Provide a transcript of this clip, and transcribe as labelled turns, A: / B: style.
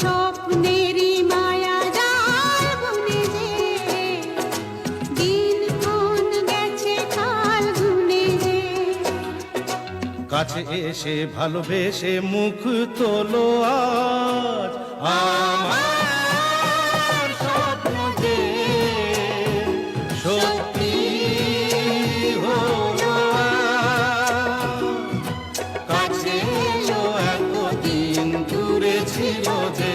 A: স্বপ্নেরই মায়া জাল বুনে যে, দিন ক্ষণ গেছে কাল গুনে যে।
B: কাছে এসে ভালোবেসে মুখ তোলো আজ, আমার স্বপ্ন যে সত্যি হলো আজ। কাছে এলো এতদিন দূরে ছিল যে।